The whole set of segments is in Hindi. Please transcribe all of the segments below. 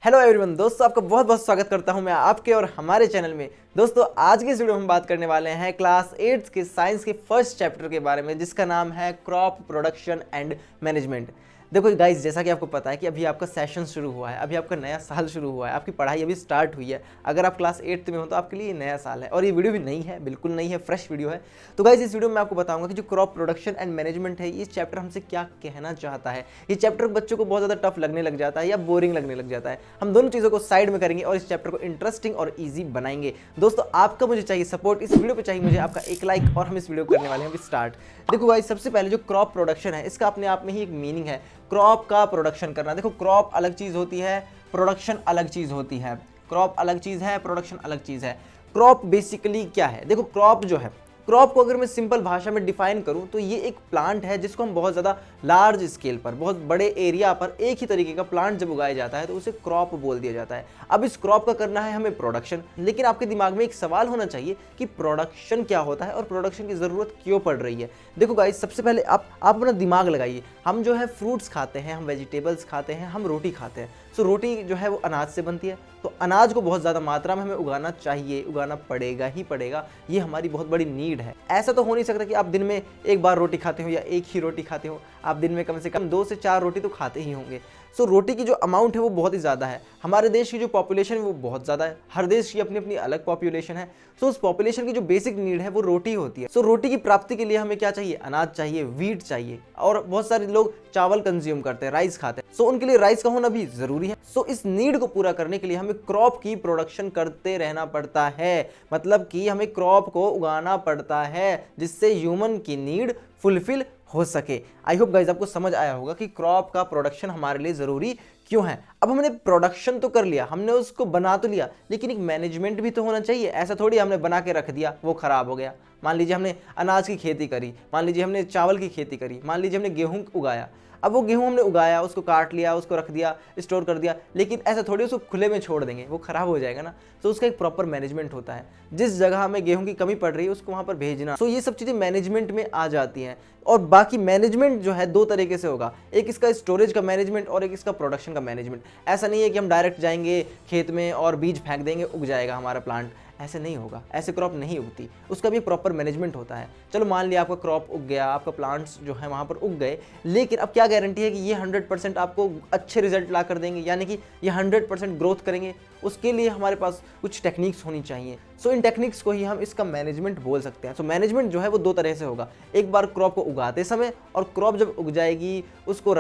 हेलो एवरीवन दोस्तों, आपका बहुत बहुत स्वागत करता हूं मैं आपके और हमारे चैनल में। दोस्तों आज की इस वीडियो में हम बात करने वाले हैं क्लास 8 के साइंस के फर्स्ट चैप्टर के बारे में, जिसका नाम है क्रॉप प्रोडक्शन एंड मैनेजमेंट। देखो गाइस, जैसा कि आपको पता है कि अभी आपका सेशन शुरू हुआ है, अभी आपका नया साल शुरू हुआ है, आपकी पढ़ाई अभी स्टार्ट हुई है। अगर आप क्लास 8 में हो तो आपके लिए नया साल है और ये वीडियो भी नई है, बिल्कुल नई है, फ्रेश वीडियो है। तो गाइस इस वीडियो में मैं आपको बताऊंगा कि जो क्रॉप प्रोडक्शन एंड मैनेजमेंट है, ये चैप्टर हमसे क्या कहना चाहता है। ये चैप्टर बच्चों को बहुत ज़्यादा टफ लगने लग जाता है या बोरिंग लगने लग जाता है। हम दोनों चीज़ों को साइड में करेंगे और इस चैप्टर को इंटरेस्टिंग और ईजी बनाएंगे। दोस्तों आपका मुझे चाहिए सपोर्ट, इस वीडियो पर चाहिए मुझे आपका एक लाइक और हम इस वीडियो को करने वाले हैं अभी स्टार्ट। देखो गाइस, सबसे पहले जो क्रॉप प्रोडक्शन है, इसका अपने आप में ही एक मीनिंग है, क्रॉप का प्रोडक्शन करना। देखो क्रॉप अलग चीज होती है, प्रोडक्शन अलग चीज होती है। क्रॉप अलग चीज है, प्रोडक्शन अलग चीज है। क्रॉप बेसिकली क्या है? देखो क्रॉप जो है, क्रॉप को अगर मैं सिंपल भाषा में डिफाइन करूं तो ये एक प्लांट है जिसको हम बहुत ज़्यादा लार्ज स्केल पर, बहुत बड़े एरिया पर एक ही तरीके का प्लांट जब उगाया जाता है तो उसे क्रॉप बोल दिया जाता है। अब इस क्रॉप का करना है हमें प्रोडक्शन, लेकिन आपके दिमाग में एक सवाल होना चाहिए कि प्रोडक्शन क्या होता है और प्रोडक्शन की ज़रूरत क्यों पड़ रही है। देखो गाइस, सबसे पहले आप अपना दिमाग लगाइए। हम जो है फ्रूट्स खाते हैं, हम वेजिटेबल्स खाते हैं, हम रोटी खाते हैं। सो रोटी जो है वो अनाज से बनती है, तो अनाज को बहुत ज़्यादा मात्रा में हमें उगाना चाहिए, उगाना पड़ेगा ही पड़ेगा। ये हमारी बहुत बड़ी नीड है। ऐसा तो हो नहीं सकता कि आप दिन में एक बार रोटी खाते हो या एक ही रोटी खाते हो। आप दिन में कम से कम 2 से 4 रोटी तो खाते ही होंगे। सो रोटी की जो अमाउंट है वो बहुत ही ज़्यादा है। हमारे देश की जो पॉपुलेशन है वो बहुत ज़्यादा है। हर देश की अपनी अपनी अलग पॉपुलेशन है। सो उस पॉपुलेशन की जो बेसिक नीड है वो रोटी होती है। सो रोटी की प्राप्ति के लिए हमें क्या चाहिए? अनाज चाहिए, वीट चाहिए। और बहुत सारे लोग चावल कंज्यूम करते हैं, राइस खाते हैं। सो उनके लिए राइस का होना भी ज़रूरी है। सो इस नीड को पूरा करने के लिए हमें क्रॉप की प्रोडक्शन करते रहना पड़ता है। मतलब कि हमें क्रॉप को उगाना पड़ता है जिससे ह्यूमन की नीड फुलफिल हो सके। आई होप गाइज आपको समझ आया होगा कि क्रॉप का प्रोडक्शन हमारे लिए ज़रूरी क्यों है। अब हमने प्रोडक्शन तो कर लिया, हमने उसको बना तो लिया, लेकिन एक मैनेजमेंट भी तो होना चाहिए। ऐसा थोड़ी हमने बना के रख दिया वो खराब हो गया। मान लीजिए हमने अनाज की खेती करी, मान लीजिए हमने चावल की खेती करी, मान लीजिए हमने गेहूं उगाया। अब वो गेहूं हमने उगाया, उसको काट लिया, उसको रख दिया, स्टोर कर दिया, लेकिन ऐसा थोड़ी उसको खुले में छोड़ देंगे, वो खराब हो जाएगा ना। तो उसका एक प्रॉपर मैनेजमेंट होता है। जिस जगह हमें गेहूं की कमी पड़ रही है उसको वहां पर भेजना। तो ये सब चीज़ें मैनेजमेंट में आ जाती हैं। और बाकी मैनेजमेंट जो है 2 तरीके से होगा, एक इसका स्टोरेज का मैनेजमेंट और एक इसका प्रोडक्शन का मैनेजमेंट। ऐसा नहीं है कि हम डायरेक्ट जाएंगे खेत में और बीज फेंक देंगे, उग जाएगा हमारा प्लांट। ऐसे नहीं होगा, ऐसे क्रॉप नहीं उगती, उसका भी प्रॉपर मैनेजमेंट होता है। चलो मान लिया आपका क्रॉप उग गया, आपका प्लांट्स जो है वहाँ पर उग गए, लेकिन अब क्या गारंटी है कि ये 100% आपको अच्छे रिजल्ट ला कर देंगे, यानी कि ये 100% ग्रोथ करेंगे? उसके लिए हमारे पास कुछ टेक्निक्स होनी चाहिए। सो इन टेक्निक्स को ही हम इसका मैनेजमेंट बोल सकते हैं। सो मैनेजमेंट जो है वो 2 तरह से होगा, एक बार क्रॉप को उगाते समय, और क्रॉप जब उग जाएगी उसको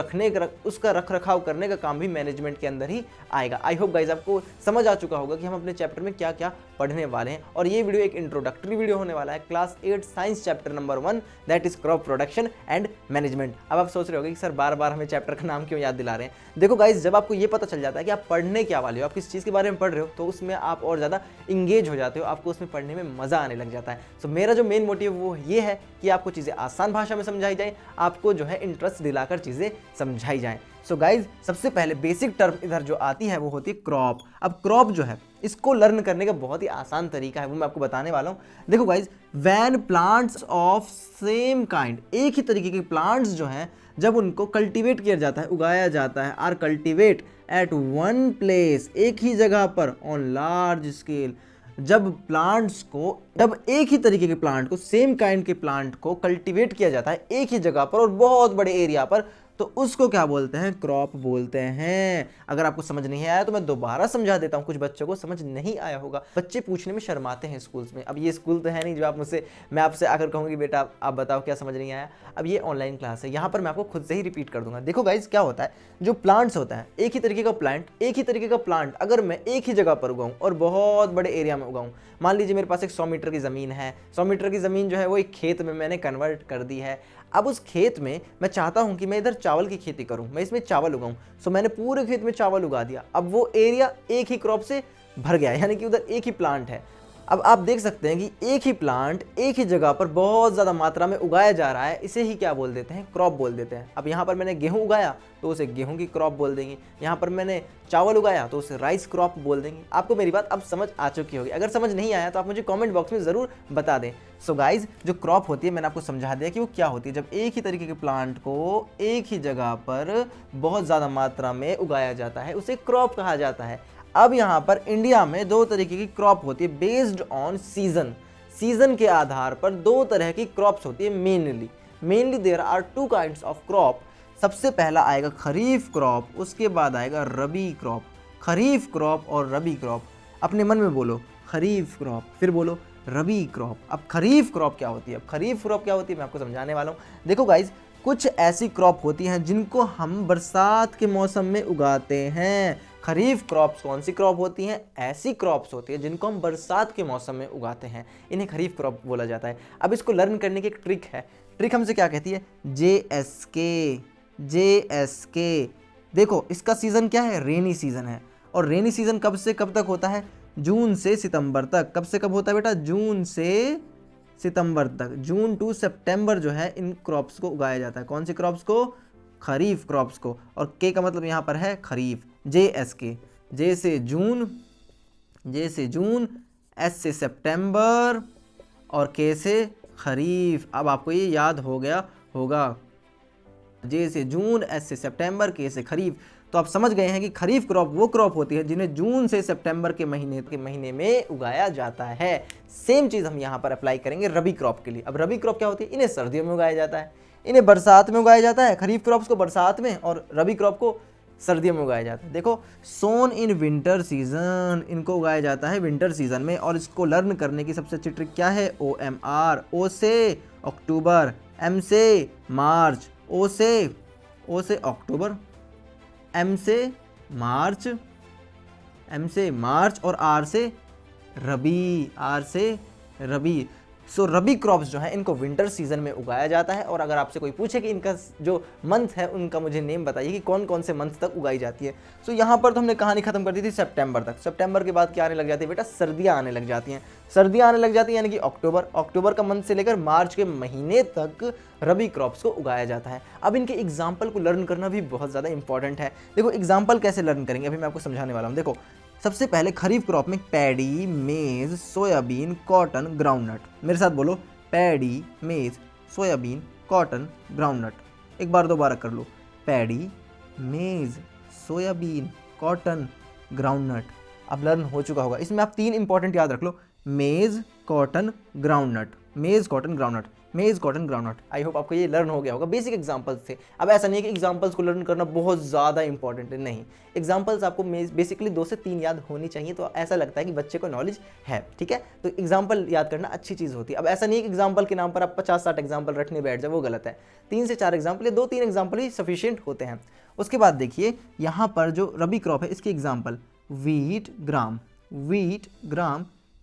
उसका रख रखाव करने का काम भी मैनेजमेंट के अंदर ही आएगा। आई होप गाइज आपको समझ आ चुका होगा कि हम अपने चैप्टर में क्या क्या पढ़ने वाले हैं। और ये वीडियो एक इंट्रोडक्टरी वीडियो होने वाला है class 8 science chapter number 1, that is crop production and management. अब आप सोच रहे होंगे कि सर बार बार हमें चैप्टर का नाम क्यों याद दिला रहे हैं। देखो गाइज, जब आपको ये पता चल जाता है कि आप पढ़ने क्या वाले हो, आप किस चीज़ के बारे में पढ़ रहे हो, तो उसमें आप और ज़्यादा इंगेज हो जाते हो, आपको उसमें पढ़ने में मज़ा आने लग जाता है। सो मेरा जो मेन मोटिव वो ये है कि आपको चीज़ें आसान भाषा में समझाई जाए, आपको जो है इंटरेस्ट दिलाकर चीज़ें समझाई जाएँ। सो गाइज, सबसे पहले बेसिक टर्म इधर जो आती है वो होती है क्रॉप। अब क्रॉप जो है इसको लर्न करने का बहुत ही आसान तरीका है, वो मैं आपको बताने वाला हूँ। देखो guys, when plants of same kind, एक ही तरीके के प्लांट्स जो हैं जब उनको कल्टीवेट किया जाता है, उगाया जाता है, are cultivate at one place, एक ही जगह पर, ऑन लार्ज स्केल, जब एक ही तरीके के प्लांट को, सेम काइंड के प्लांट को कल्टीवेट किया जाता है एक ही जगह पर और बहुत बड़े एरिया पर, तो उसको क्या बोलते हैं? क्रॉप बोलते हैं। अगर आपको समझ नहीं आया तो मैं दोबारा समझा देता हूँ, कुछ बच्चों को समझ नहीं आया होगा। बच्चे पूछने में शर्माते हैं स्कूल्स में। अब ये स्कूल तो है नहीं जो मैं आपसे आकर कहूँगी बेटा आप बताओ क्या समझ नहीं आया। अब ये ऑनलाइन क्लास है, यहाँ पर मैं आपको खुद से ही रिपीट कर दूंगा। देखो गाइज, क्या होता है, जो प्लांट्स होता है, एक ही तरीके का प्लांट अगर मैं एक ही जगह पर उगाऊँ और बहुत बड़े एरिया में उगाऊँ, मान लीजिए मेरे पास एक 100 मीटर की ज़मीन है, 100 मीटर की ज़मीन जो है वो एक खेत में मैंने कन्वर्ट कर दी है। अब उस खेत में मैं चाहता हूं कि मैं इधर चावल की खेती करूं, मैं इसमें चावल उगाऊं। सो मैंने पूरे खेत में चावल उगा दिया। अब वो एरिया एक ही क्रॉप से भर गया, यानी कि उधर एक ही प्लांट है। अब आप देख सकते हैं कि एक ही प्लांट एक ही जगह पर बहुत ज़्यादा मात्रा में उगाया जा रहा है, इसे ही क्या बोल देते हैं? क्रॉप बोल देते हैं। अब यहाँ पर मैंने गेहूँ उगाया तो उसे गेहूँ की क्रॉप बोल देंगे, यहाँ पर मैंने चावल उगाया तो उसे राइस क्रॉप बोल देंगे। आपको मेरी बात अब समझ आ चुकी होगी। अगर समझ नहीं आया तो आप मुझे कमेंट बॉक्स में ज़रूर बता दें। सो गाइज, जो क्रॉप होती है मैंने आपको समझा दिया कि वो क्या होती है। जब एक ही तरीके के प्लांट को एक ही जगह पर बहुत ज़्यादा मात्रा में उगाया जाता है उसे क्रॉप कहा जाता है। अब यहाँ पर इंडिया में दो तरीके की क्रॉप होती है बेस्ड ऑन सीजन। सीजन के आधार पर दो तरह की क्रॉप्स होती है mainly there are two kinds of crop. सबसे पहला आएगा खरीफ क्रॉप, उसके बाद आएगा रबी क्रॉप। खरीफ क्रॉप और रबी क्रॉप, अपने मन में बोलो खरीफ क्रॉप, फिर बोलो रबी क्रॉप। अब खरीफ क्रॉप क्या होती है? अब खरीफ क्रॉप क्या होती है मैं आपको समझाने वाला हूँ। देखो गाइज, कुछ ऐसी क्रॉप होती हैं जिनको हम बरसात के मौसम में उगाते हैं। खरीफ क्रॉप्स कौन सी क्रॉप होती हैं? ऐसी क्रॉप्स होती है जिनको हम बरसात के मौसम में उगाते हैं, इन्हें खरीफ क्रॉप बोला जाता है। अब इसको लर्न करने की एक ट्रिक है। ट्रिक हमसे क्या कहती है? JSK। देखो इसका सीज़न क्या है? रेनी सीज़न है। और रेनी सीज़न कब से कब तक होता है? जून से सितंबर तक। कब से कब होता है बेटा? जून से सितंबर तक। जून टू सितंबर जो है इन क्रॉप्स को उगाया जाता है। कौन सी क्रॉप्स को? खरीफ क्रॉप्स को। और के का मतलब यहाँ पर है खरीफ। JSK, जे से जून, एस से सितंबर और के से खरीफ। अब आपको ये याद हो गया होगा, जे से जून, एस से सितंबर, के से खरीफ। तो आप समझ गए हैं कि खरीफ क्रॉप वो क्रॉप होती है जिन्हें जून से सितंबर के महीने में उगाया जाता है। सेम चीज़ हम यहाँ पर अप्लाई करेंगे रबी क्रॉप के लिए। अब रबी क्रॉप क्या होती है? इन्हें सर्दियों में उगाया जाता है, इन्हें बरसात में उगाया जाता है। खरीफ क्रॉप्स को बरसात में और रबी क्रॉप को सर्दियों में उगाया जाता है। देखो, सोन इन विंटर सीजन, इनको उगाया जाता है विंटर सीजन में। और इसको लर्न करने की सबसे अच्छी ट्रिक क्या है? OMR। ओ से अक्टूबर, M से मार्च, ओ से अक्टूबर, M से मार्च और R से रबी। सो रबी क्रॉप्स जो है इनको विंटर सीजन में उगाया जाता है। और अगर आपसे कोई पूछे कि इनका जो मंथ है उनका मुझे नेम बताइए कि कौन कौन से मंथ तक उगाई जाती है। सो यहाँ पर तो हमने कहानी खत्म कर दी थी सितंबर तक। सितंबर के बाद क्या आने लग जाती है बेटा? सर्दियाँ आने लग जाती हैं। सर्दियाँ आने लग जाती हैं यानी कि अक्टूबर का मंथ से लेकर मार्च के महीने तक रबी क्रॉप्स को उगाया जाता है। अब इनके एग्जाम्पल को लर्न करना भी बहुत ज़्यादा इंपॉर्टेंट है। देखो एग्जाम्पल कैसे लर्न करेंगे अभी मैं आपको समझाने वाला हूँ। देखो, सबसे पहले खरीफ क्रॉप में पैडी, मेज, सोयाबीन, कॉटन, ग्राउंडनट। मेरे साथ बोलो, पैडी, मेज, सोयाबीन, कॉटन, ग्राउंडनट। एक बार दोबारा कर लो, पैडी, मेज, सोयाबीन, कॉटन, ग्राउंडनट। अब लर्न हो चुका होगा। इसमें आप तीन इंपॉर्टेंट याद रख लो, मेज, कॉटन, ग्राउंडनट। मेज, कॉटन, ग्राउंडनट, मेज, कॉटन, ग्राउंडनट। आई होप आपको ये लर्न हो गया होगा। बेसिक एग्जांपल्स थे। अब ऐसा नहीं है कि एग्जांपल्स को लर्न करना बहुत ज़्यादा इंपॉर्टेंट है, नहीं। एग्जांपल्स आपको बेसिकली 2 से 3 याद होनी चाहिए, तो ऐसा लगता है कि बच्चे को नॉलेज है, ठीक है। तो एग्जांपल याद करना अच्छी चीज़ होती है। अब ऐसा नहीं है कि एग्जांपल के नाम पर आप 50-60 एग्जांपल रटने बैठ जाए, वो गलत है। 3 से 4 एग्जाम्पल या 2-3 एग्जाम्पल ही सफिशियंट होते हैं। उसके बाद देखिए यहाँ पर जो रबी क्रॉप है इसकी example, wheat gram,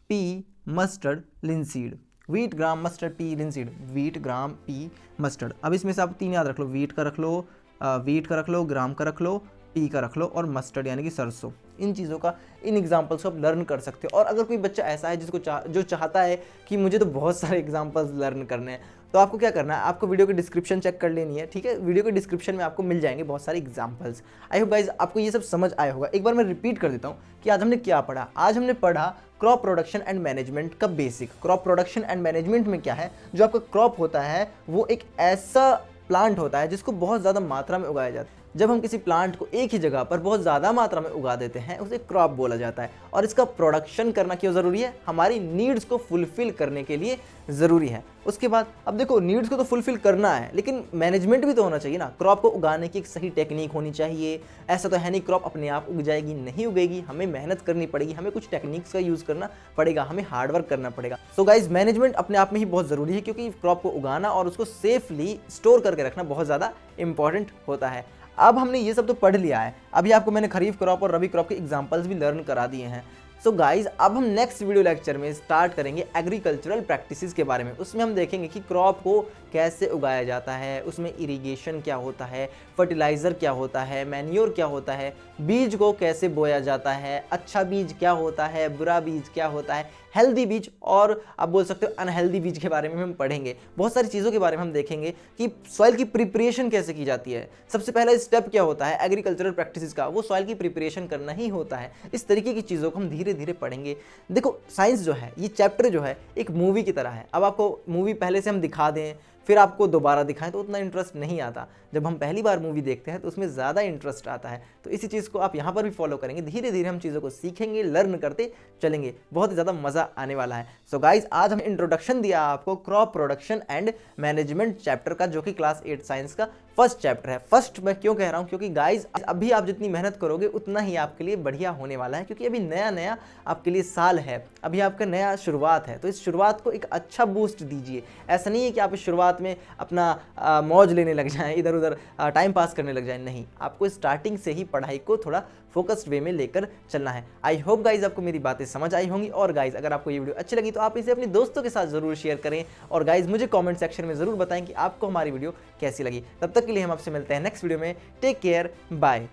pea, mustard, linseed. Wheat, gram, mustard, pea, linseed. Wheat, gram, pea, mustard. अब इसमें से आप 3 याद रख लो, वीट का रख लो, ग्राम का रख लो, पी का रख लो और मस्टर्ड यानी कि सरसों। इन चीज़ों का, इन एग्जाम्पल्स को आप लर्न कर सकते हो। और अगर कोई बच्चा ऐसा है जो चाहता है कि मुझे तो बहुत सारे एग्जाम्पल्स लर्न करने हैं, तो आपको क्या करना है, आपको वीडियो की डिस्क्रिप्शन चेक कर लेनी है, ठीक है। वीडियो के डिस्क्रिप्शन में आपको मिल जाएंगे बहुत सारे एग्जाम्पल्स। आई होप गाइज आपको ये सब समझ आया होगा। एक बार मैं रिपीट कर देता हूँ कि आज हमने क्या पढ़ा। आज हमने पढ़ा क्रॉप प्रोडक्शन एंड मैनेजमेंट का basic. Crop production and management में क्या है, जो आपका क्रॉप होता है वो एक ऐसा प्लांट होता है जिसको बहुत ज़्यादा मात्रा में उगाया जाता है। जब हम किसी प्लांट को एक ही जगह पर बहुत ज़्यादा मात्रा में उगा देते हैं उसे क्रॉप बोला जाता है। और इसका प्रोडक्शन करना क्यों ज़रूरी है? हमारी नीड्स को फुलफिल करने के लिए ज़रूरी है। उसके बाद अब देखो, नीड्स को तो फुलफिल करना है लेकिन मैनेजमेंट भी तो होना चाहिए ना। क्रॉप को उगाने की एक सही टेक्निक होनी चाहिए। ऐसा तो है नहीं क्रॉप अपने आप उग जाएगी, नहीं उगेगी। हमें मेहनत करनी पड़ेगी, हमें कुछ टेक्निक्स का यूज़ करना पड़ेगा, हमें हार्डवर्क करना पड़ेगा। सो गाइज, मैनेजमेंट अपने आप में ही बहुत ज़रूरी है, क्योंकि क्रॉप को उगाना और उसको सेफली स्टोर करके रखना बहुत ज़्यादा इंपॉर्टेंट होता है। अब हमने ये सब तो पढ़ लिया है, अभी आपको मैंने खरीफ क्रॉप और रबी क्रॉप के एग्जांपल्स भी लर्न करा दिए हैं। सो गाइज, अब हम नेक्स्ट वीडियो लेक्चर में स्टार्ट करेंगे एग्रीकल्चरल प्रैक्टिसेस के बारे में। उसमें हम देखेंगे कि क्रॉप को कैसे उगाया जाता है, उसमें इरिगेशन क्या होता है, फर्टिलाइज़र क्या होता है, मैन्योर क्या होता है, बीज को कैसे बोया जाता है, अच्छा बीज क्या होता है, बुरा बीज क्या होता है। हेल्दी बीज और आप बोल सकते हो अनहेल्दी बीज के बारे में हम पढ़ेंगे। बहुत सारी चीज़ों के बारे में हम देखेंगे कि सॉइल की प्रिपरेशन कैसे की जाती है, सबसे पहला स्टेप क्या होता है एग्रीकल्चरल प्रैक्टिसेस का, वो सॉइल की प्रिपरेशन करना ही होता है। इस तरीके की चीज़ों को हम धीरे धीरे पढ़ेंगे। देखो साइंस जो है, ये चैप्टर जो है एक मूवी की तरह है। अब आपको मूवी पहले से हम दिखा दें फिर आपको दोबारा दिखाएं तो उतना इंटरेस्ट नहीं आता। जब हम पहली बार मूवी देखते हैं तो उसमें ज़्यादा इंटरेस्ट आता है। तो इसी चीज़ को आप यहाँ पर भी फॉलो करेंगे, धीरे धीरे हम चीज़ों को सीखेंगे, लर्न करते चलेंगे, बहुत ही ज़्यादा मज़ा आने वाला है। सो गाइज, आज हम इंट्रोडक्शन दिया आपको crop production and management chapter का, जो कि क्लास 8 साइंस का फर्स्ट चैप्टर है। फर्स्ट मैं क्यों कह रहा हूँ, क्योंकि गाइज अभी आप जितनी मेहनत करोगे उतना ही आपके लिए बढ़िया होने वाला है, क्योंकि अभी नया नया आपके लिए साल है, अभी आपका नया शुरुआत है। तो इस शुरुआत को एक अच्छा बूस्ट दीजिए। ऐसा नहीं है कि आप इस शुरुआत में अपना मौज लेने लग जाएं, इधर उधर टाइम पास करने लग जाएं, नहीं, आपको स्टार्टिंग से ही पढ़ाई को थोड़ा फोकस्ड वे में लेकर चलना है। आई होप गाइज आपको मेरी बातें समझ आई होंगी। और गाइज अगर आपको ये वीडियो अच्छी लगी तो आप इसे अपने दोस्तों के साथ जरूर शेयर करें। और गाइज मुझे कमेंट सेक्शन में जरूर बताएं कि आपको हमारी वीडियो कैसी लगी। तब तक के लिए हम आपसे मिलते हैं नेक्स्ट वीडियो में। Take care, bye.